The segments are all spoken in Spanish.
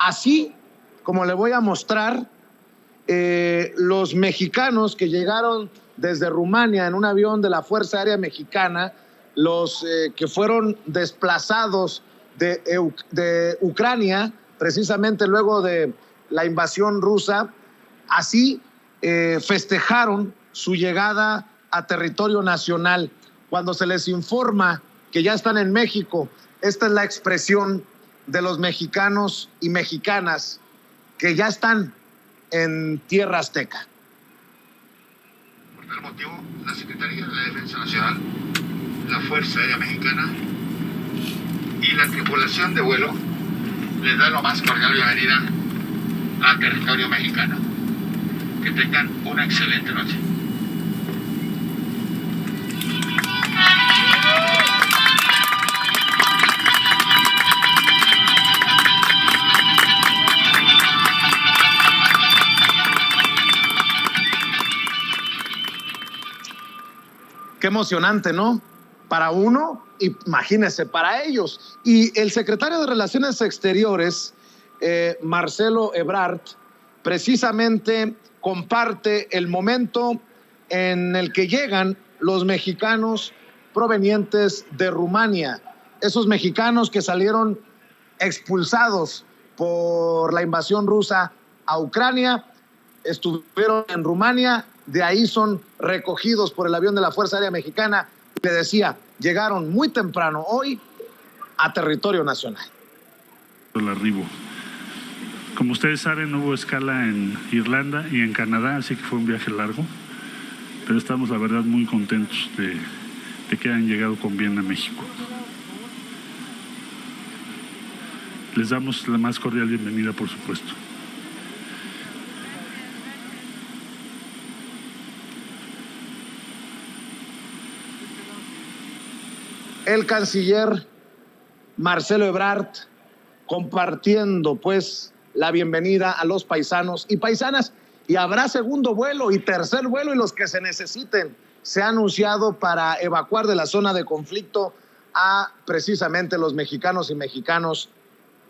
Así como le voy a mostrar los mexicanos que llegaron desde Rumania en un avión de la Fuerza Aérea Mexicana, los que fueron desplazados de Ucrania, precisamente luego de la invasión rusa, así festejaron su llegada a territorio nacional. Cuando se les informa que ya están en México, esta es la expresión de los mexicanos y mexicanas que ya están en tierra azteca. Por tal motivo, la Secretaría de la Defensa Nacional, la Fuerza Aérea Mexicana y la tripulación de vuelo les da la más cordial bienvenida a territorio mexicano. Que tengan una excelente noche. Qué emocionante, ¿no? Para uno, imagínense, para ellos. Y el secretario de Relaciones Exteriores, Marcelo Ebrard, precisamente comparte el momento en el que llegan los mexicanos provenientes de Rumania. Esos mexicanos que salieron expulsados por la invasión rusa a Ucrania, estuvieron en Rumania, de ahí son recogidos por el avión de la Fuerza Aérea Mexicana. Le decía, llegaron muy temprano hoy a territorio nacional. El arribo. Como ustedes saben, no hubo escala en Irlanda y en Canadá, así que fue un viaje largo, pero estamos, la verdad, muy contentos de que hayan llegado con bien a México. Les damos la más cordial bienvenida, por supuesto. El canciller Marcelo Ebrard compartiendo pues la bienvenida a los paisanos y paisanas, y habrá segundo vuelo y tercer vuelo y los que se necesiten. Se ha anunciado para evacuar de la zona de conflicto a precisamente los mexicanos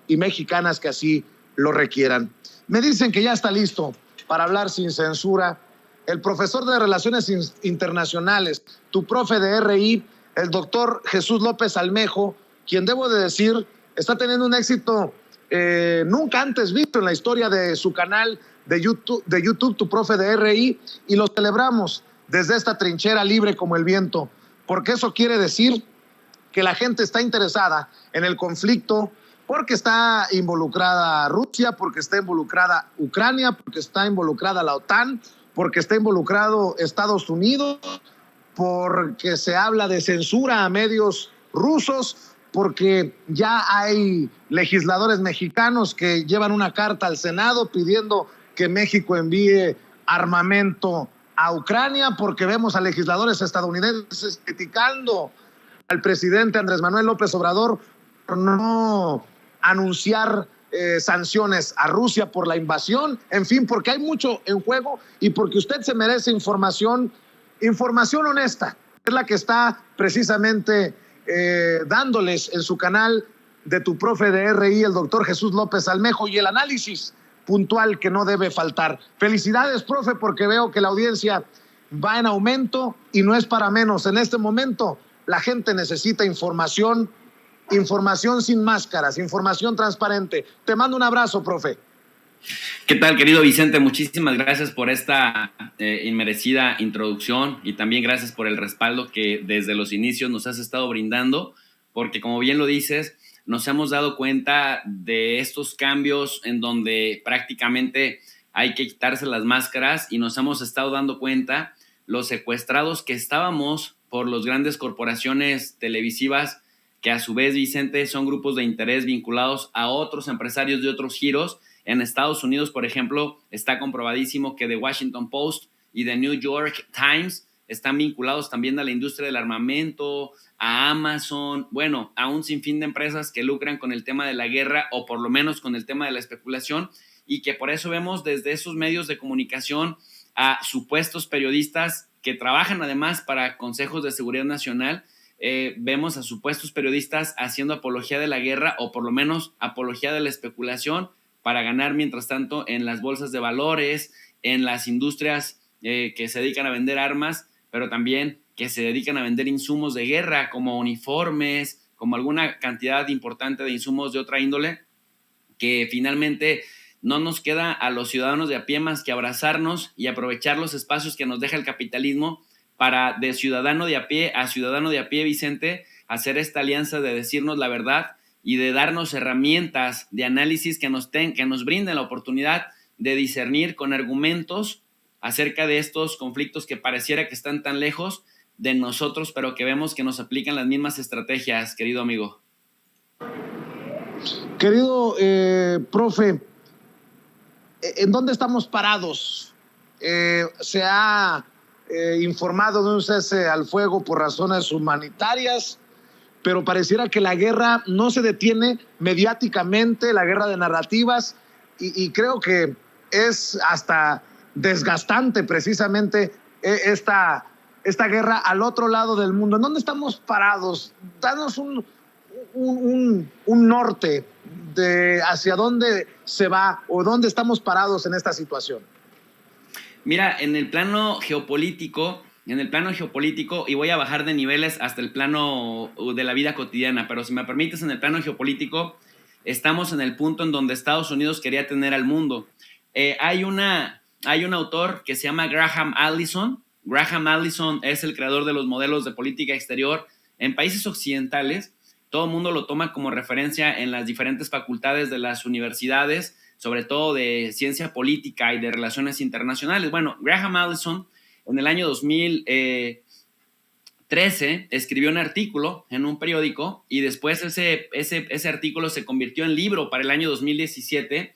y mexicanas que así lo requieran. Me dicen que ya está listo para hablar sin censura el profesor de Relaciones Internacionales, tu profe de RI, el doctor Jesús López Almejo, quien debo de decir está teniendo un éxito nunca antes visto en la historia de su canal de YouTube, tu profe de RI, y lo celebramos desde esta trinchera libre como el viento, porque eso quiere decir que la gente está interesada en el conflicto, porque está involucrada Rusia, porque está involucrada Ucrania, porque está involucrada la OTAN, porque está involucrado Estados Unidos, porque se habla de censura a medios rusos, porque ya hay legisladores mexicanos que llevan una carta al Senado pidiendo que México envíe armamento a Ucrania, porque vemos a legisladores estadounidenses criticando al presidente Andrés Manuel López Obrador por no anunciar sanciones a Rusia por la invasión, en fin, porque hay mucho en juego y porque usted se merece información honesta, es la que está precisamente dándoles en su canal de tu profe de RI, el doctor Jesús López Almejo, y el análisis puntual que no debe faltar. Felicidades, profe, porque veo que la audiencia va en aumento y no es para menos. En este momento la gente necesita información sin máscaras, información transparente. Te mando un abrazo, profe. ¿Qué tal, querido Vicente? Muchísimas gracias por esta inmerecida introducción y también gracias por el respaldo que desde los inicios nos has estado brindando, porque como bien lo dices, nos hemos dado cuenta de estos cambios en donde prácticamente hay que quitarse las máscaras y nos hemos estado dando cuenta los secuestrados que estábamos por las grandes corporaciones televisivas que a su vez, Vicente, son grupos de interés vinculados a otros empresarios de otros giros. En Estados Unidos, por ejemplo, está comprobadísimo que The Washington Post y The New York Times están vinculados también a la industria del armamento, a Amazon, bueno, a un sinfín de empresas que lucran con el tema de la guerra o por lo menos con el tema de la especulación, y que por eso vemos desde esos medios de comunicación a supuestos periodistas que trabajan además para consejos de seguridad nacional. Vemos a supuestos periodistas haciendo apología de la guerra o por lo menos apología de la especulación, para ganar mientras tanto en las bolsas de valores, en las industrias que se dedican a vender armas, pero también que se dedican a vender insumos de guerra como uniformes, como alguna cantidad importante de insumos de otra índole, que finalmente no nos queda a los ciudadanos de a pie más que abrazarnos y aprovechar los espacios que nos deja el capitalismo para de ciudadano de a pie a ciudadano de a pie, Vicente, hacer esta alianza de decirnos la verdad y de darnos herramientas de análisis que nos brinden la oportunidad de discernir con argumentos acerca de estos conflictos que pareciera que están tan lejos de nosotros, pero que vemos que nos aplican las mismas estrategias, querido amigo. Querido profe, ¿en dónde estamos parados? Se ha informado de un cese al fuego por razones humanitarias, pero pareciera que la guerra no se detiene mediáticamente, la guerra de narrativas, y creo que es hasta desgastante precisamente esta guerra al otro lado del mundo. ¿En dónde estamos parados? Danos un norte de hacia dónde se va o dónde estamos parados en esta situación. Mira, en el plano geopolítico, y voy a bajar de niveles hasta el plano de la vida cotidiana, pero si me permites, en el plano geopolítico estamos en el punto en donde Estados Unidos quería tener al mundo. Hay un autor que se llama Graham Allison. Graham Allison es el creador de los modelos de política exterior en países occidentales. Todo el mundo lo toma como referencia en las diferentes facultades de las universidades, sobre todo de ciencia política y de relaciones internacionales. Bueno, Graham Allison en el año 2013 escribió un artículo en un periódico y después ese artículo se convirtió en libro para el año 2017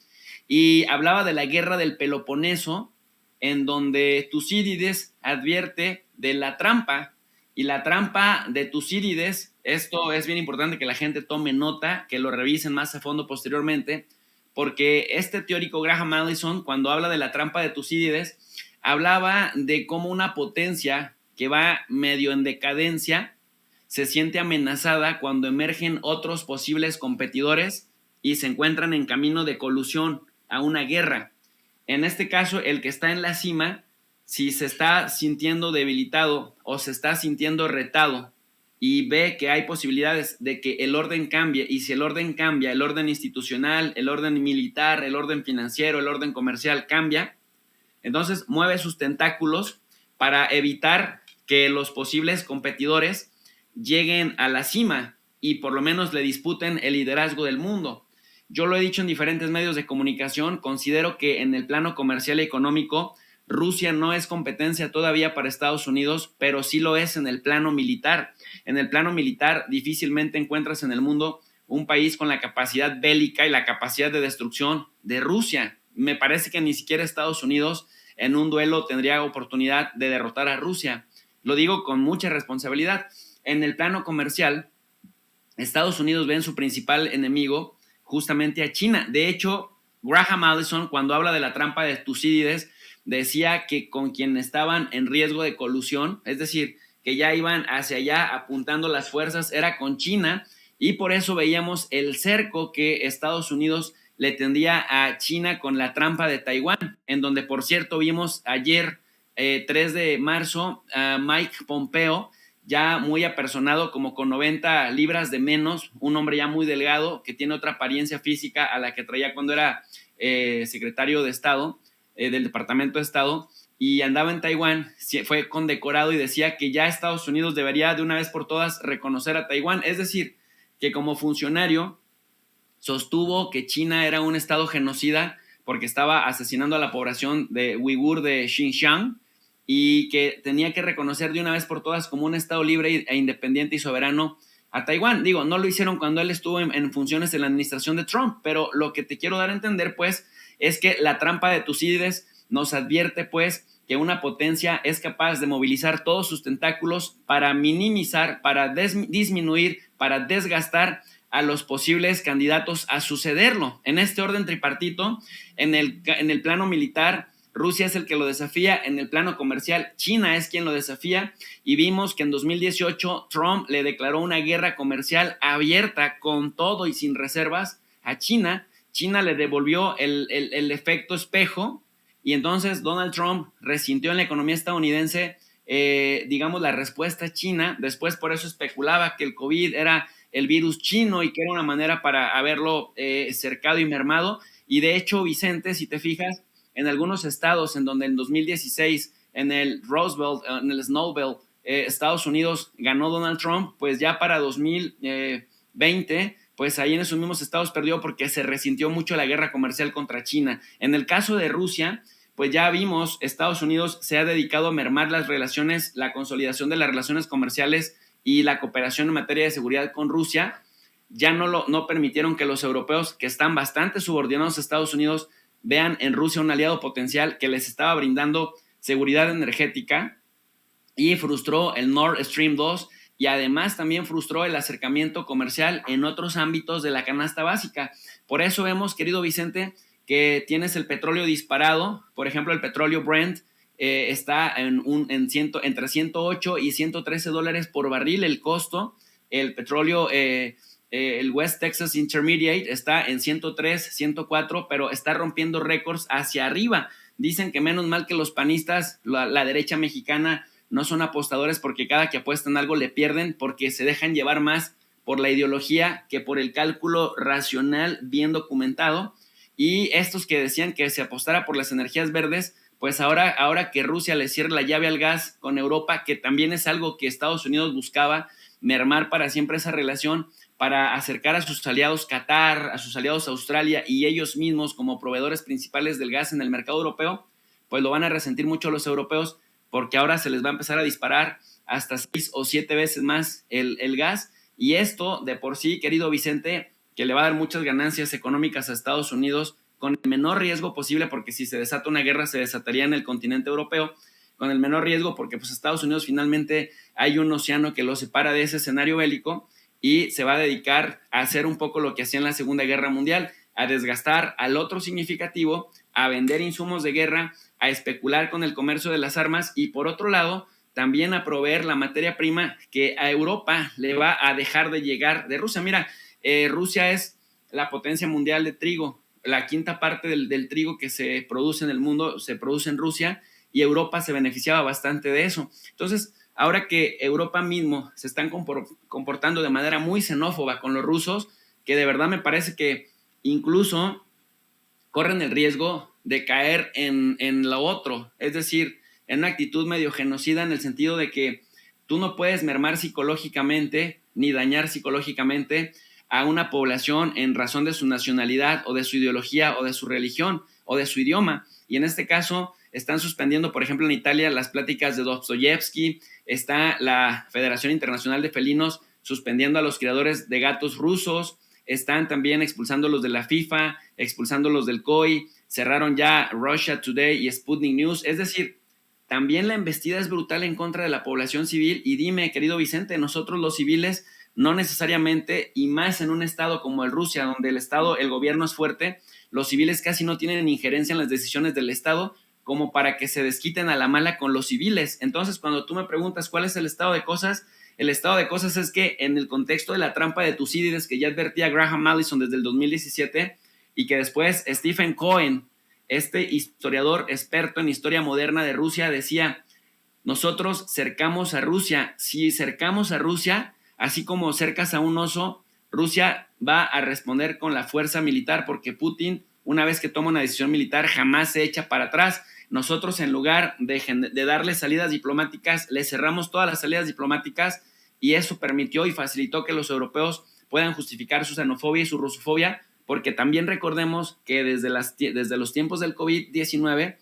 y hablaba de la guerra del Peloponeso, en donde Tucídides advierte de la trampa, y la trampa de Tucídides, esto es bien importante que la gente tome nota, que lo revisen más a fondo posteriormente, porque este teórico Graham Allison, cuando habla de la trampa de Tucídides, hablaba de cómo una potencia que va medio en decadencia se siente amenazada cuando emergen otros posibles competidores y se encuentran en camino de colusión a una guerra. En este caso, el que está en la cima, si se está sintiendo debilitado o se está sintiendo retado y ve que hay posibilidades de que el orden cambie, y si el orden cambia, el orden institucional, el orden militar, el orden financiero, el orden comercial cambia, entonces mueve sus tentáculos para evitar que los posibles competidores lleguen a la cima y por lo menos le disputen el liderazgo del mundo. Yo lo he dicho en diferentes medios de comunicación, considero que en el plano comercial y económico Rusia no es competencia todavía para Estados Unidos, pero sí lo es en el plano militar. En el plano militar difícilmente encuentras en el mundo un país con la capacidad bélica y la capacidad de destrucción de Rusia. Me parece que ni siquiera Estados Unidos en un duelo tendría oportunidad de derrotar a Rusia. Lo digo con mucha responsabilidad. En el plano comercial, Estados Unidos ve en su principal enemigo justamente a China. De hecho, Graham Allison, cuando habla de la trampa de Tucídides, decía que con quien estaban en riesgo de colusión, es decir, que ya iban hacia allá apuntando las fuerzas, era con China, y por eso veíamos el cerco que Estados Unidos le tendía a China con la trampa de Taiwán, en donde, por cierto, vimos ayer, 3 de marzo, a Mike Pompeo, ya muy apersonado, como con 90 libras de menos, un hombre ya muy delgado, que tiene otra apariencia física a la que traía cuando era secretario de Estado, del Departamento de Estado, y andaba en Taiwán, fue condecorado y decía que ya Estados Unidos debería de una vez por todas reconocer a Taiwán, es decir, que como funcionario sostuvo que China era un estado genocida porque estaba asesinando a la población de uigur de Xinjiang y que tenía que reconocer de una vez por todas como un estado libre e independiente y soberano a Taiwán. Digo, no lo hicieron cuando él estuvo en funciones en la administración de Trump, pero lo que te quiero dar a entender, pues, es que la trampa de Tucídides nos advierte, pues, que una potencia es capaz de movilizar todos sus tentáculos para minimizar, para disminuir, para desgastar a los posibles candidatos a sucederlo. En este orden tripartito, en el plano militar, Rusia es el que lo desafía, en el plano comercial, China es quien lo desafía, y vimos que en 2018 Trump le declaró una guerra comercial abierta con todo y sin reservas a China. China le devolvió el efecto espejo y entonces Donald Trump resintió en la economía estadounidense, digamos, la respuesta china. Después por eso especulaba que el COVID era el virus chino y que era una manera para haberlo cercado y mermado. Y de hecho, Vicente, si te fijas, en algunos estados en donde en 2016, en el Roosevelt, en el Snowbelt, Estados Unidos ganó Donald Trump, pues ya para 2020, pues ahí en esos mismos estados perdió porque se resintió mucho la guerra comercial contra China. En el caso de Rusia, pues ya vimos, Estados Unidos se ha dedicado a mermar las relaciones, la consolidación de las relaciones comerciales y la cooperación en materia de seguridad con Rusia. Ya no permitieron que los europeos, que están bastante subordinados a Estados Unidos, vean en Rusia un aliado potencial que les estaba brindando seguridad energética, y frustró el Nord Stream 2 y además también frustró el acercamiento comercial en otros ámbitos de la canasta básica. Por eso vemos, querido Vicente, que tienes el petróleo disparado. Por ejemplo, el petróleo Brent está entre 108 y 113 dólares por barril el costo. El petróleo, el West Texas Intermediate está en 103, 104, pero está rompiendo récords hacia arriba. Dicen que menos mal que los panistas, la derecha mexicana, no son apostadores, porque cada que apuestan algo le pierden, porque se dejan llevar más por la ideología que por el cálculo racional bien documentado. Y estos que decían que se apostara por las energías verdes, pues ahora que Rusia le cierre la llave al gas con Europa, que también es algo que Estados Unidos buscaba, mermar para siempre esa relación, para acercar a sus aliados Qatar, a sus aliados Australia y ellos mismos como proveedores principales del gas en el mercado europeo, pues lo van a resentir mucho los europeos, porque ahora se les va a empezar a disparar hasta 6 o 7 veces más el gas. Y esto de por sí, querido Vicente, que le va a dar muchas ganancias económicas a Estados Unidos con el menor riesgo posible, porque si se desata una guerra se desataría en el continente europeo, con el menor riesgo, porque pues Estados Unidos finalmente hay un océano que lo separa de ese escenario bélico y se va a dedicar a hacer un poco lo que hacía en la Segunda Guerra Mundial, a desgastar al otro significativo, a vender insumos de guerra, a especular con el comercio de las armas y por otro lado también a proveer la materia prima que a Europa le va a dejar de llegar de Rusia. Mira, Rusia es la potencia mundial de trigo, la quinta parte del trigo que se produce en el mundo se produce en Rusia y Europa se beneficiaba bastante de eso. Entonces, ahora que Europa mismo se están comportando de manera muy xenófoba con los rusos, que de verdad me parece que incluso corren el riesgo de caer en lo otro, es decir, en una actitud medio genocida, en el sentido de que tú no puedes mermar psicológicamente ni dañar psicológicamente a una población en razón de su nacionalidad o de su ideología o de su religión o de su idioma. Y en este caso están suspendiendo, por ejemplo, en Italia las pláticas de Dostoyevsky, está la Federación Internacional de Felinos suspendiendo a los criadores de gatos rusos, están también expulsando los de la FIFA, expulsando los del COI, cerraron ya Russia Today y Sputnik News. Es decir, también la embestida es brutal en contra de la población civil. Y dime, querido Vicente, nosotros los civiles no necesariamente, y más en un estado como el Rusia, donde el gobierno es fuerte, los civiles casi no tienen injerencia en las decisiones del Estado como para que se desquiten a la mala con los civiles. Entonces, cuando tú me preguntas cuál es el estado de cosas, el estado de cosas es que en el contexto de la trampa de Tucídides, que ya advertía Graham Allison desde el 2017, y que después Stephen Cohen, este historiador experto en historia moderna de Rusia, decía, nosotros cercamos a Rusia. Si cercamos a Rusia, así como cercas a un oso, Rusia va a responder con la fuerza militar, porque Putin, una vez que toma una decisión militar, jamás se echa para atrás. Nosotros, en lugar de darle salidas diplomáticas, le cerramos todas las salidas diplomáticas y eso permitió y facilitó que los europeos puedan justificar su xenofobia y su rusofobia, porque también recordemos que desde los tiempos del COVID-19,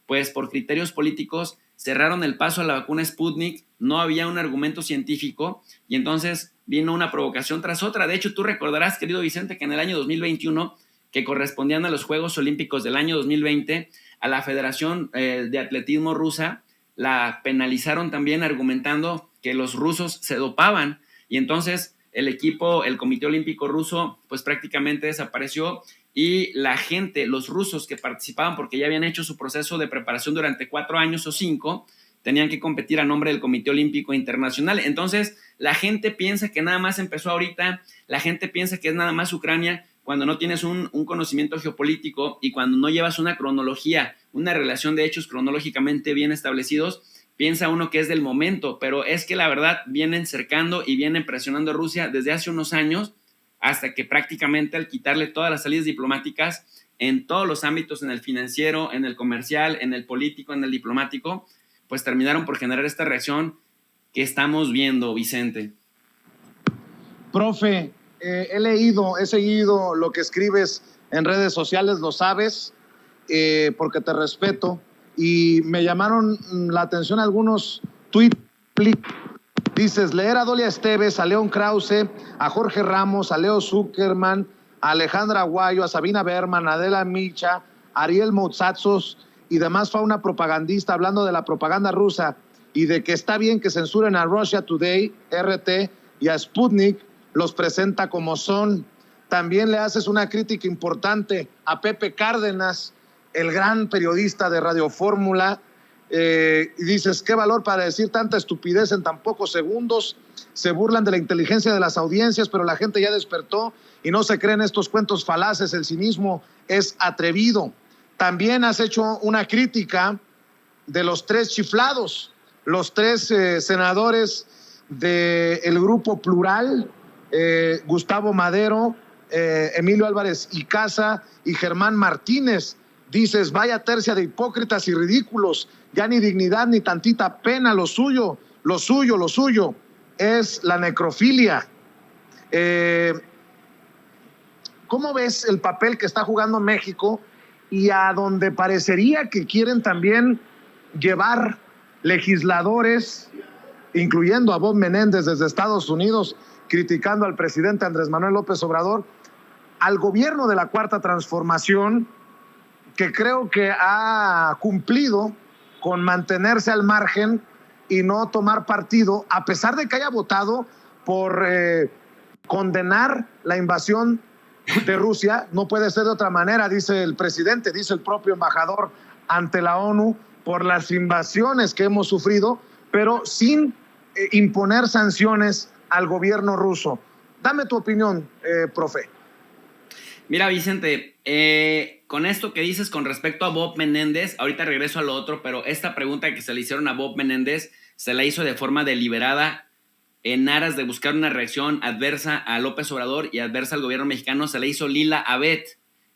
pues por criterios políticos cerraron el paso a la vacuna Sputnik, no había un argumento científico y entonces vino una provocación tras otra. De hecho, tú recordarás, querido Vicente, que en el año 2021, que correspondían a los Juegos Olímpicos del año 2020, a la Federación de Atletismo rusa la penalizaron también argumentando que los rusos se dopaban y entonces el Comité Olímpico Ruso pues prácticamente desapareció y la gente, los rusos que participaban porque ya habían hecho su proceso de preparación durante 4 años o 5, tenían que competir a nombre del Comité Olímpico Internacional. Entonces la gente piensa que nada más empezó ahorita, la gente piensa que es nada más Ucrania, cuando no tienes un conocimiento geopolítico y cuando no llevas una cronología, una relación de hechos cronológicamente bien establecidos, piensa uno que es del momento, pero es que la verdad vienen cercando y vienen presionando a Rusia desde hace unos años, hasta que prácticamente al quitarle todas las salidas diplomáticas en todos los ámbitos, en el financiero, en el comercial, en el político, en el diplomático, pues terminaron por generar esta reacción que estamos viendo, Vicente. Profe, he seguido lo que escribes en redes sociales, lo sabes, porque te respeto, y me llamaron la atención algunos tweets. Dices, leer a Dolia Esteves, a León Krause, a Jorge Ramos, a Leo Zuckerman, a Alejandra Aguayo, a Sabina Berman, a Adela Micha, a Ariel Moutsatsos y demás fauna propagandista hablando de la propaganda rusa y de que está bien que censuren a Russia Today, RT y a Sputnik, los presenta como son. También le haces una crítica importante a Pepe Cárdenas, el gran periodista de Radio Fórmula, y dices, qué valor para decir tanta estupidez en tan pocos segundos. Se burlan de la inteligencia de las audiencias, pero la gente ya despertó y no se creen estos cuentos falaces. El cinismo es atrevido. También has hecho una crítica de los 3 chiflados, los 3 senadores del Grupo Plural, Gustavo Madero, Emilio Álvarez Icaza y Germán Martínez. Dices, vaya tercia de hipócritas y ridículos, ya ni dignidad ni tantita pena, lo suyo es la necrofilia. ¿Cómo ves el papel que está jugando México y a donde parecería que quieren también llevar legisladores, incluyendo a Bob Menéndez desde Estados Unidos, criticando al presidente Andrés Manuel López Obrador, al gobierno de la Cuarta Transformación, que creo que ha cumplido con mantenerse al margen y no tomar partido, a pesar de que haya votado por condenar la invasión de Rusia? No puede ser de otra manera, dice el presidente, dice el propio embajador ante la ONU, por las invasiones que hemos sufrido, pero sin imponer sanciones al gobierno ruso. Dame tu opinión, profe. Mira, Vicente, con esto que dices con respecto a Bob Menéndez, ahorita regreso a lo otro, pero esta pregunta que se le hicieron a Bob Menéndez se la hizo de forma deliberada en aras de buscar una reacción adversa a López Obrador y adversa al gobierno mexicano. Se la hizo Lila Abed.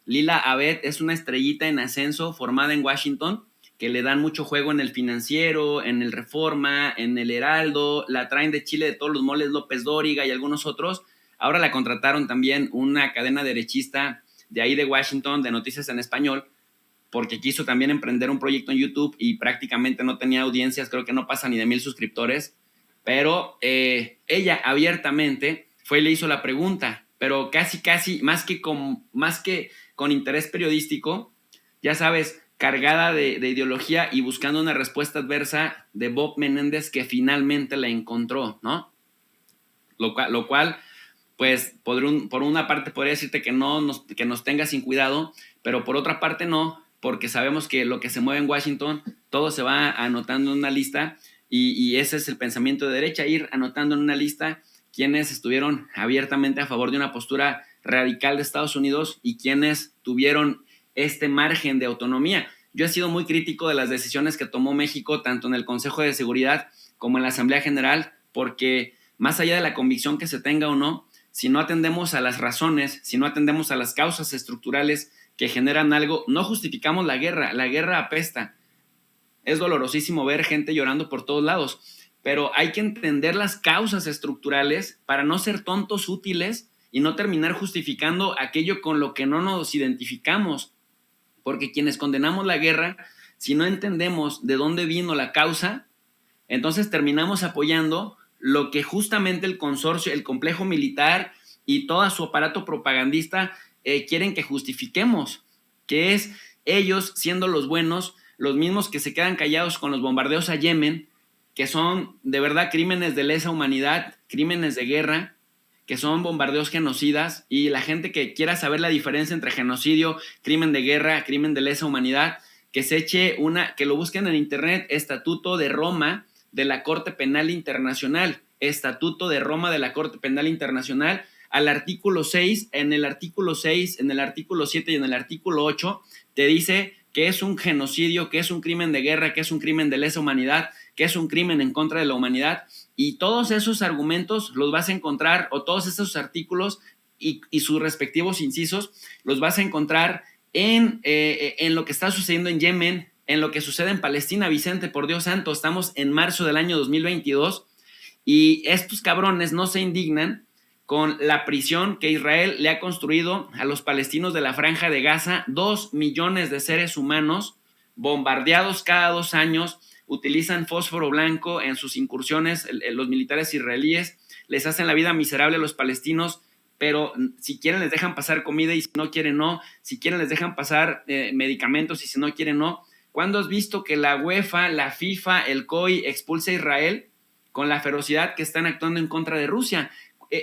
Lila Abed es una estrellita en ascenso formada en Washington, que le dan mucho juego en el Financiero, en el Reforma, en el Heraldo, la traen de Chile de todos los moles, López Dóriga y algunos otros. Ahora la contrataron también una cadena derechista de ahí de Washington, de Noticias en Español, porque quiso también emprender un proyecto en YouTube y prácticamente no tenía audiencias, creo que no pasa ni de 1,000 suscriptores, pero ella abiertamente fue y le hizo la pregunta, pero casi, más que con interés periodístico, ya sabes, cargada de ideología y buscando una respuesta adversa de Bob Menéndez, que finalmente la encontró, ¿no? Lo cual pues por una parte podría decirte que nos tenga sin cuidado, pero por otra parte no, porque sabemos que lo que se mueve en Washington, todo se va anotando en una lista, y ese es el pensamiento de derecha, ir anotando en una lista quienes estuvieron abiertamente a favor de una postura radical de Estados Unidos y quienes tuvieron este margen de autonomía. Yo he sido muy crítico de las decisiones que tomó México, tanto en el Consejo de Seguridad como en la Asamblea General, porque más allá de la convicción que se tenga o no, si no atendemos a las razones, si no atendemos a las causas estructurales que generan algo, no justificamos la guerra apesta. Es dolorosísimo ver gente llorando por todos lados, pero hay que entender las causas estructurales para no ser tontos útiles y no terminar justificando aquello con lo que no nos identificamos, porque quienes condenamos la guerra, si no entendemos de dónde vino la causa, entonces terminamos apoyando lo que justamente el consorcio, el complejo militar y todo su aparato propagandista quieren que justifiquemos, que es ellos siendo los buenos, los mismos que se quedan callados con los bombardeos a Yemen, que son de verdad crímenes de lesa humanidad, crímenes de guerra, que son bombardeos genocidas, y la gente que quiera saber la diferencia entre genocidio, crimen de guerra, crimen de lesa humanidad, que se eche que lo busquen en internet, Estatuto de Roma de la Corte Penal Internacional, Estatuto de Roma de la Corte Penal Internacional. al artículo 6, en el artículo 6, en el artículo 7 y en el artículo 8, te dice que es un genocidio, que es un crimen de guerra, que es un crimen de lesa humanidad, que es un crimen en contra de la humanidad, y todos esos argumentos los vas a encontrar, o todos esos artículos y sus respectivos incisos, los vas a encontrar en lo que está sucediendo en Yemen, en lo que sucede en Palestina. Vicente, por Dios santo, estamos en marzo del año 2022 y estos cabrones no se indignan con la prisión que Israel le ha construido a los palestinos de la Franja de Gaza. 2 millones de seres humanos bombardeados cada 2 años, utilizan fósforo blanco en sus incursiones, los militares israelíes, les hacen la vida miserable a los palestinos, pero si quieren les dejan pasar comida y si no quieren no, si quieren les dejan pasar medicamentos y si no quieren no. ¿Cuándo has visto que la UEFA, la FIFA, el COI expulse a Israel con la ferocidad que están actuando en contra de Rusia?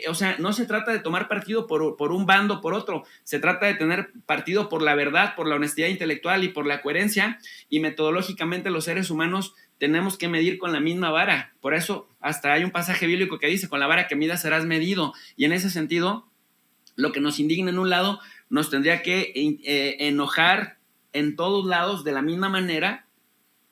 O sea, no se trata de tomar partido por un bando, por otro. Se trata de tener partido por la verdad, por la honestidad intelectual y por la coherencia. Y metodológicamente los seres humanos tenemos que medir con la misma vara. Por eso hasta hay un pasaje bíblico que dice, con la vara que midas serás medido. Y en ese sentido, lo que nos indigna en un lado nos tendría que enojar en todos lados de la misma manera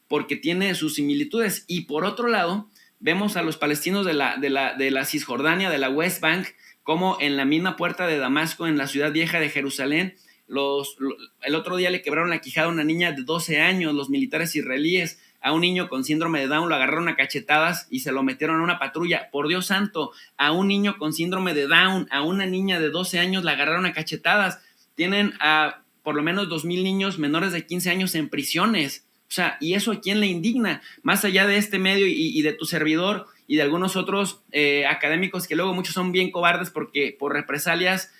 porque tiene sus similitudes. Y por otro lado, vemos a los palestinos de la Cisjordania, de la West Bank, como en la misma puerta de Damasco, en la ciudad vieja de Jerusalén, el otro día le quebraron la quijada a una niña de 12 años, los militares israelíes. A un niño con síndrome de Down lo agarraron a cachetadas y se lo metieron a una patrulla. Por Dios santo, a un niño con síndrome de Down, a una niña de 12 años la agarraron a cachetadas. Tienen a por lo menos 2,000 niños menores de 15 años en prisiones. O sea, ¿y eso a quién le indigna? Más allá de este medio y de tu servidor y de algunos otros académicos que luego muchos son bien cobardes porque por represalias,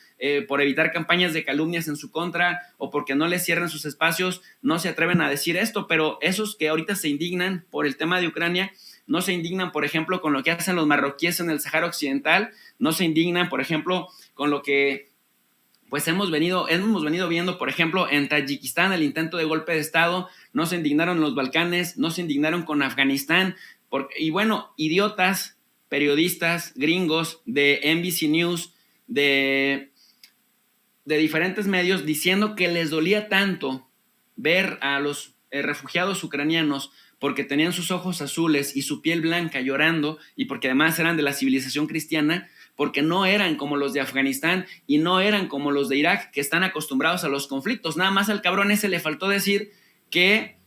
por evitar campañas de calumnias en su contra o porque no les cierran sus espacios, no se atreven a decir esto, pero esos que ahorita se indignan por el tema de Ucrania, no se indignan, por ejemplo, con lo que hacen los marroquíes en el Sahara Occidental, no se indignan, por ejemplo, con lo que pues hemos venido viendo, por ejemplo, en Tayikistán, el intento de golpe de Estado, no se indignaron en los Balcanes, no se indignaron con Afganistán, y bueno, idiotas, periodistas, gringos de NBC News, de diferentes medios, diciendo que les dolía tanto ver a los refugiados ucranianos porque tenían sus ojos azules y su piel blanca llorando y porque además eran de la civilización cristiana, porque no eran como los de Afganistán y no eran como los de Irak, que están acostumbrados a los conflictos. Nada más al cabrón ese le faltó decir que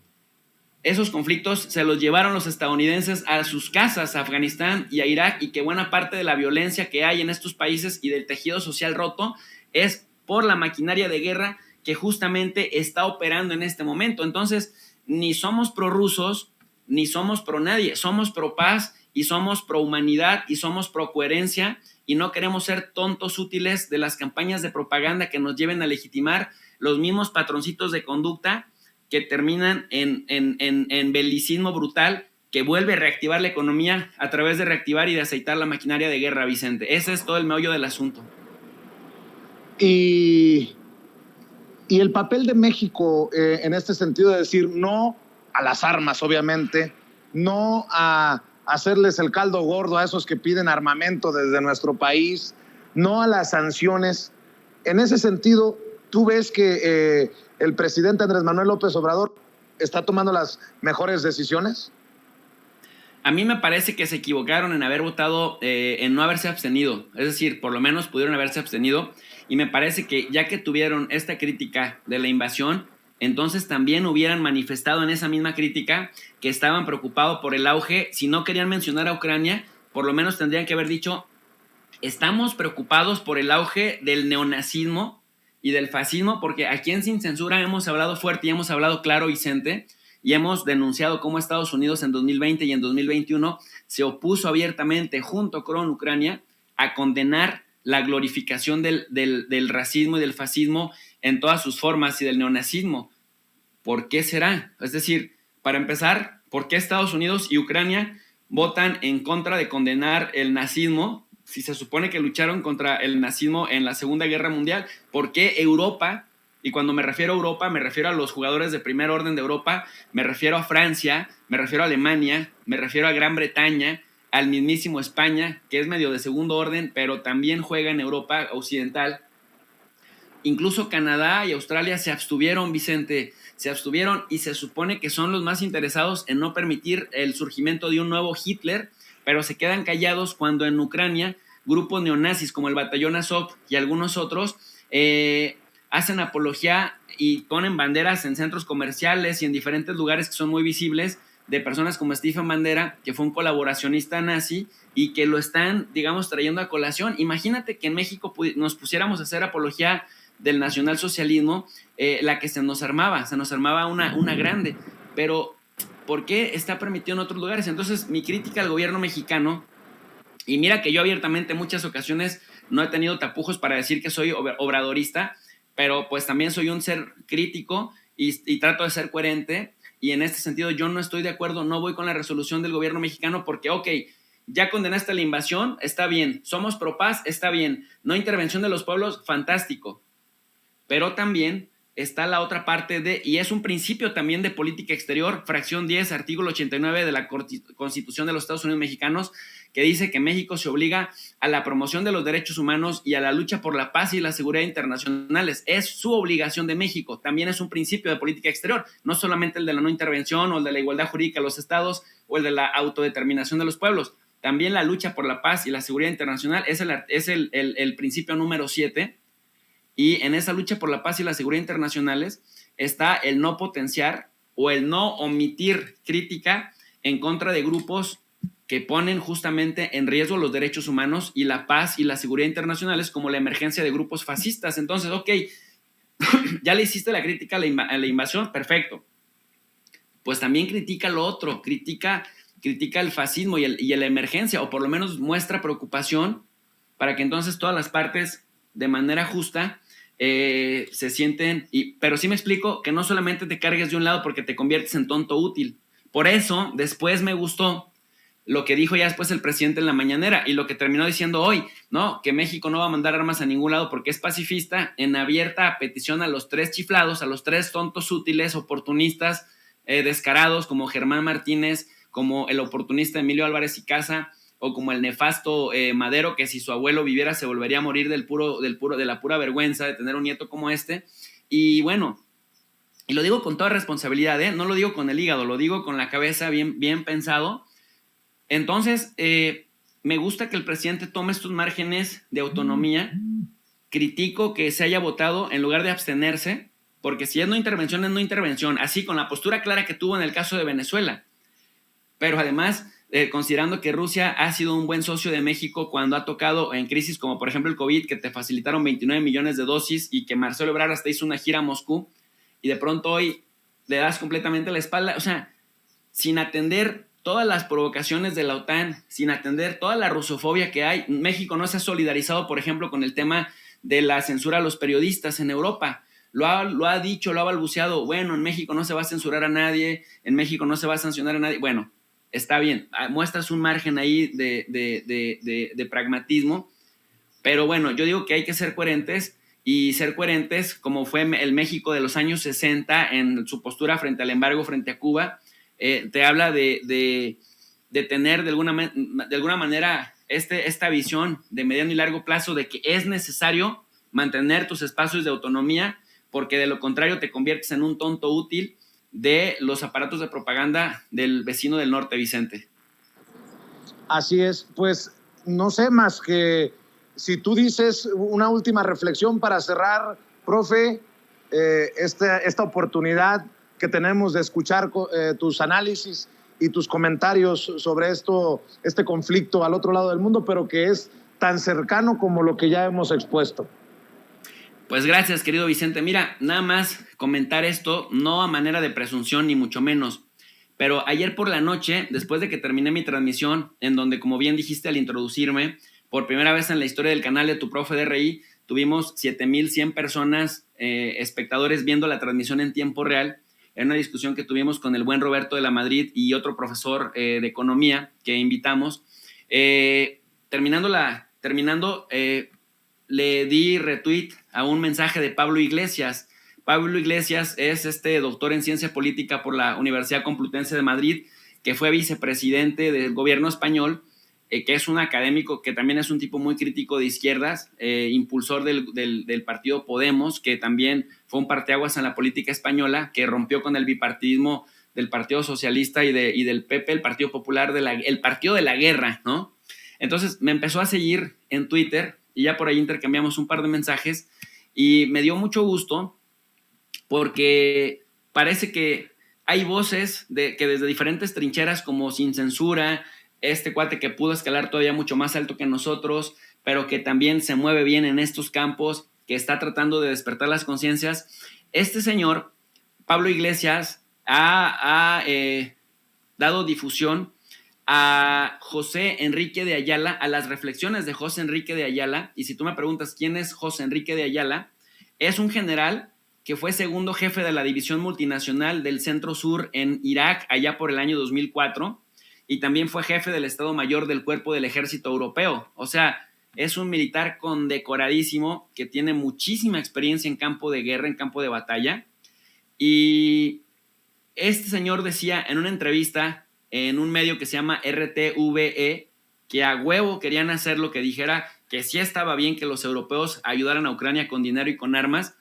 esos conflictos se los llevaron los estadounidenses a sus casas, a Afganistán y a Irak, y que buena parte de la violencia que hay en estos países y del tejido social roto es por la maquinaria de guerra que justamente está operando en este momento. Entonces, ni somos prorrusos, ni somos pro nadie, somos pro paz y somos pro humanidad y somos pro coherencia, y no queremos ser tontos útiles de las campañas de propaganda que nos lleven a legitimar los mismos patroncitos de conducta que terminan en belicismo brutal que vuelve a reactivar la economía a través de reactivar y de aceitar la maquinaria de guerra, Vicente. Ese es todo el meollo del asunto. Y el papel de México en este sentido de decir no a las armas, obviamente, no a hacerles el caldo gordo a esos que piden armamento desde nuestro país, no a las sanciones. En ese sentido, ¿tú ves que el presidente Andrés Manuel López Obrador está tomando las mejores decisiones? A mí me parece que se equivocaron en haber votado, en no haberse abstenido. Es decir, por lo menos pudieron haberse abstenido. Y me parece que ya que tuvieron esta crítica de la invasión, entonces también hubieran manifestado en esa misma crítica que estaban preocupados por el auge. Si no querían mencionar a Ucrania, por lo menos tendrían que haber dicho: estamos preocupados por el auge del neonazismo y del fascismo, porque aquí en Sin Censura hemos hablado fuerte y hemos hablado claro, Vicente, y hemos denunciado cómo Estados Unidos en 2020 y en 2021 se opuso abiertamente junto con Ucrania a condenar la glorificación del racismo y del fascismo en todas sus formas y del neonazismo. ¿Por qué será? Es decir, para empezar, ¿por qué Estados Unidos y Ucrania votan en contra de condenar el nazismo si se supone que lucharon contra el nazismo en la Segunda Guerra Mundial? ¿Por qué Europa? Y cuando me refiero a Europa, me refiero a los jugadores de primer orden de Europa, me refiero a Francia, me refiero a Alemania, me refiero a Gran Bretaña, al mismísimo España, que es medio de segundo orden, pero también juega en Europa Occidental. Incluso Canadá y Australia se abstuvieron, Vicente, se abstuvieron, y se supone que son los más interesados en no permitir el surgimiento de un nuevo Hitler, pero se quedan callados cuando en Ucrania grupos neonazis como el Batallón Azov y algunos otros hacen apología y ponen banderas en centros comerciales y en diferentes lugares que son muy visibles de personas como Stephen Bandera, que fue un colaboracionista nazi y que lo están, digamos, trayendo a colación. Imagínate que en México nos pusiéramos a hacer apología del nacionalsocialismo, la que se nos armaba una grande, pero ¿por qué está permitido en otros lugares? Entonces, mi crítica al gobierno mexicano, y mira que yo abiertamente en muchas ocasiones no he tenido tapujos para decir que soy obradorista, pero pues también soy un ser crítico y trato de ser coherente, y en este sentido yo no estoy de acuerdo, no voy con la resolución del gobierno mexicano porque, ok, ya condenaste la invasión, está bien, somos pro paz, está bien, no intervención de los pueblos, fantástico, pero también está la otra parte y es un principio también de política exterior, fracción 10, artículo 89 de la Constitución de los Estados Unidos Mexicanos, que dice que México se obliga a la promoción de los derechos humanos y a la lucha por la paz y la seguridad internacionales. Es su obligación de México, también es un principio de política exterior, no solamente el de la no intervención o el de la igualdad jurídica de los estados o el de la autodeterminación de los pueblos. También la lucha por la paz y la seguridad internacional es el principio número 7. Y en esa lucha por la paz y la seguridad internacionales está el no potenciar o el no omitir crítica en contra de grupos que ponen justamente en riesgo los derechos humanos y la paz y la seguridad internacionales, como la emergencia de grupos fascistas. Entonces, ok, ya le hiciste la crítica a la invasión, perfecto. Pues también critica lo otro, critica el fascismo y la emergencia, o por lo menos muestra preocupación para que entonces todas las partes, de manera justa, se sienten, pero sí me explico, que no solamente te cargues de un lado porque te conviertes en tonto útil. Por eso después me gustó lo que dijo ya después el presidente en la mañanera y lo que terminó diciendo hoy, ¿no? Que México no va a mandar armas a ningún lado porque es pacifista, en abierta petición a los 3 chiflados, a los 3 tontos útiles, oportunistas, descarados, como Germán Martínez, como el oportunista Emilio Álvarez y Casa, o como el nefasto Madero, que si su abuelo viviera se volvería a morir de la pura vergüenza de tener un nieto como este. Y bueno, y lo digo con toda responsabilidad, no lo digo con el hígado, lo digo con la cabeza bien pensado. Entonces, me gusta que el presidente tome estos márgenes de autonomía. Critico que se haya votado en lugar de abstenerse, porque si es no intervención, es no intervención, así con la postura clara que tuvo en el caso de Venezuela. Pero además, considerando que Rusia ha sido un buen socio de México cuando ha tocado en crisis como por ejemplo el COVID, que te facilitaron 29 millones de dosis y que Marcelo Ebrard hasta hizo una gira a Moscú, y de pronto hoy le das completamente la espalda, o sea, sin atender todas las provocaciones de la OTAN, sin atender toda la rusofobia que hay. México no se ha solidarizado, por ejemplo, con el tema de la censura a los periodistas en Europa. Lo ha dicho, lo ha balbuceado. Bueno, en México no se va a censurar a nadie, en México no se va a sancionar a nadie. Bueno, está bien, muestras un margen ahí de pragmatismo, pero bueno, yo digo que hay que ser coherentes, y ser coherentes como fue el México de los años 60 en su postura frente al embargo, frente a Cuba. Te habla de tener de alguna manera esta visión de mediano y largo plazo de que es necesario mantener tus espacios de autonomía, porque de lo contrario te conviertes en un tonto útil de los aparatos de propaganda del vecino del norte, Vicente. Así es, pues no sé más que si tú dices una última reflexión para cerrar, profe, esta oportunidad que tenemos de escuchar tus análisis y tus comentarios sobre este conflicto al otro lado del mundo, pero que es tan cercano como lo que ya hemos expuesto. Pues gracias, querido Vicente. Mira, nada más comentar esto, no a manera de presunción ni mucho menos, pero ayer por la noche, después de que terminé mi transmisión, en donde, como bien dijiste al introducirme, por primera vez en la historia del canal de Tu Profe DRI, tuvimos 7,100 personas, espectadores, viendo la transmisión en tiempo real, en una discusión que tuvimos con el buen Roberto de la Madrid y otro profesor de economía que invitamos. Terminando, le di retweet a un mensaje de Pablo Iglesias. Pablo Iglesias es doctor en ciencia política por la Universidad Complutense de Madrid, que fue vicepresidente del gobierno español que es un académico que también es un tipo muy crítico de izquierdas, impulsor del partido Podemos, que también fue un parteaguas en la política española, que rompió con el bipartidismo del Partido Socialista y del PP, el Partido Popular, el partido de la guerra, ¿no? Entonces me empezó a seguir en Twitter y ya por ahí intercambiamos un par de mensajes y me dio mucho gusto porque parece que hay voces que desde diferentes trincheras, como Sin Censura, este cuate que pudo escalar todavía mucho más alto que nosotros, pero que también se mueve bien en estos campos, que está tratando de despertar las conciencias. Este señor, Pablo Iglesias, ha dado difusión a José Enrique de Ayala, a las reflexiones de José Enrique de Ayala. Y si tú me preguntas quién es José Enrique de Ayala, es un general que fue segundo jefe de la división multinacional del Centro Sur en Irak allá por el año 2004, y también fue jefe del Estado Mayor del Cuerpo del Ejército Europeo. O sea, es un militar condecoradísimo que tiene muchísima experiencia en campo de guerra, en campo de batalla. Y este señor decía en una entrevista en un medio que se llama RTVE que a huevo querían hacer lo que dijera, que sí estaba bien que los europeos ayudaran a Ucrania con dinero y con armas.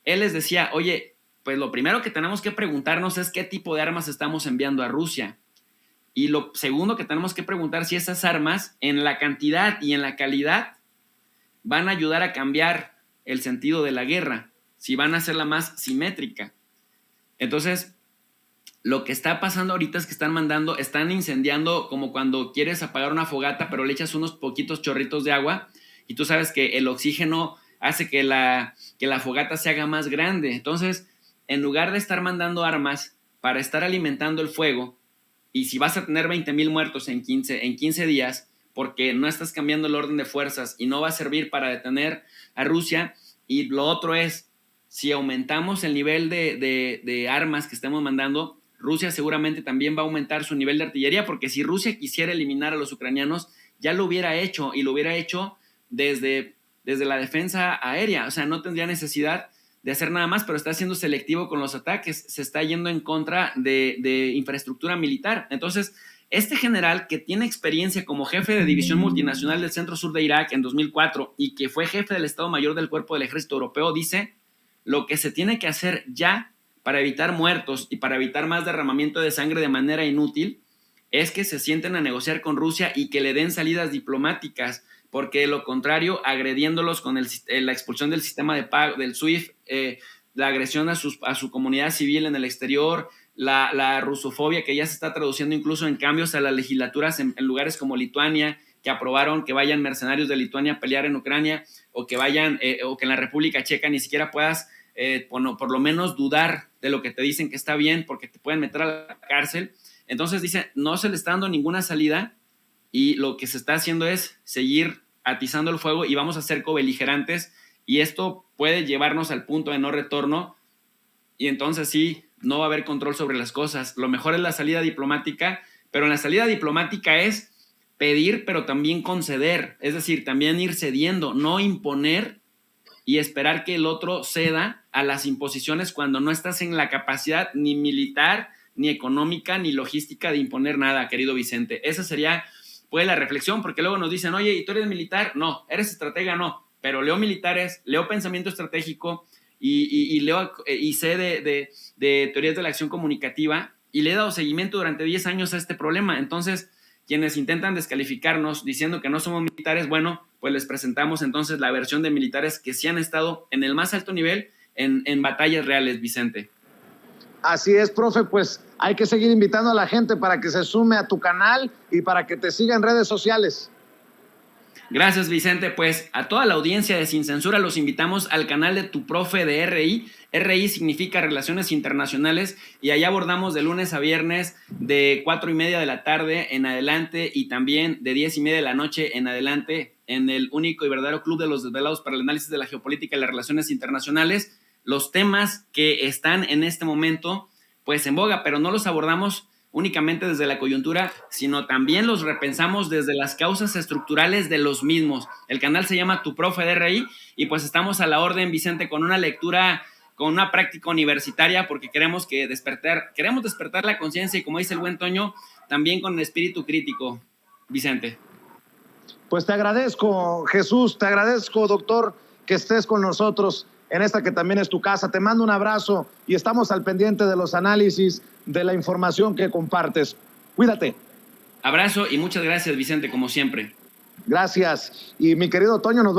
Él les decía, oye, pues lo primero que tenemos que preguntarnos es qué tipo de armas estamos enviando a Rusia. Y lo segundo que tenemos que preguntar si esas armas, en la cantidad y en la calidad, van a ayudar a cambiar el sentido de la guerra, si van a hacerla más simétrica. Entonces, lo que está pasando ahorita es que están incendiando como cuando quieres apagar una fogata, pero le echas unos poquitos chorritos de agua y tú sabes que el oxígeno hace que la fogata se haga más grande. Entonces, en lugar de estar mandando armas para estar alimentando el fuego, y si vas a tener 20,000 muertos en 15 días, porque no estás cambiando el orden de fuerzas y no va a servir para detener a Rusia, y lo otro es, si aumentamos el nivel de armas que estemos mandando, Rusia seguramente también va a aumentar su nivel de artillería, porque si Rusia quisiera eliminar a los ucranianos, ya lo hubiera hecho, y lo hubiera hecho desde la defensa aérea. O sea, no tendría necesidad de hacer nada más, pero está siendo selectivo con los ataques, se está yendo en contra de infraestructura militar. Entonces, este general que tiene experiencia como jefe de división multinacional del Centro Sur de Irak en 2004 y que fue jefe del Estado Mayor del Cuerpo del Ejército Europeo, dice, lo que se tiene que hacer ya para evitar muertos y para evitar más derramamiento de sangre de manera inútil es que se sienten a negociar con Rusia y que le den salidas diplomáticas, porque de lo contrario, agrediéndolos con la expulsión del sistema de pago, del SWIFT, la agresión a su comunidad civil en el exterior, la rusofobia que ya se está traduciendo incluso en cambios a las legislaturas en lugares como Lituania, que aprobaron que vayan mercenarios de Lituania a pelear en Ucrania, o que vayan, o que en la República Checa ni siquiera puedas por lo menos dudar de lo que te dicen que está bien, porque te pueden meter a la cárcel. Entonces dice, no se le está dando ninguna salida y lo que se está haciendo es seguir atizando el fuego y vamos a ser cobeligerantes, y esto puede llevarnos al punto de no retorno, y entonces sí, no va a haber control sobre las cosas. Lo mejor es la salida diplomática, pero en la salida diplomática es pedir, pero también conceder, es decir, también ir cediendo, no imponer y esperar que el otro ceda a las imposiciones cuando no estás en la capacidad ni militar, ni económica, ni logística de imponer nada, querido Vicente. Esa sería pues la reflexión, porque luego nos dicen, oye, ¿y tú eres militar? No. ¿Eres estratega? No. Pero leo militares, leo pensamiento estratégico y leo y sé de teorías de la acción comunicativa, y le he dado seguimiento durante 10 años a este problema. Entonces, quienes intentan descalificarnos diciendo que no somos militares, bueno, pues les presentamos entonces la versión de militares que sí han estado en el más alto nivel en batallas reales, Vicente. Así es, profe, pues hay que seguir invitando a la gente para que se sume a tu canal y para que te siga en redes sociales. Gracias, Vicente. Pues a toda la audiencia de Sin Censura los invitamos al canal de Tu Profe de RI. RI significa Relaciones Internacionales, y allá abordamos de lunes a viernes de 4:30 de la tarde en adelante, y también de 10:30 de la noche en adelante, en el único y verdadero club de los desvelados para el análisis de la geopolítica y las relaciones internacionales. Los temas que están en este momento pues en boga, pero no los abordamos únicamente desde la coyuntura, sino también los repensamos desde las causas estructurales de los mismos. El canal se llama Tu Profe de RI, y pues estamos a la orden, Vicente, con una lectura, con una práctica universitaria, porque queremos despertar la conciencia, y como dice el buen Toño, también con el espíritu crítico, Vicente. Pues te agradezco, Jesús, te agradezco, doctor, que estés con nosotros en esta que también es tu casa. Te mando un abrazo y estamos al pendiente de los análisis, de la información que compartes. Cuídate. Abrazo y muchas gracias, Vicente, como siempre. Gracias. Y mi querido Toño, nos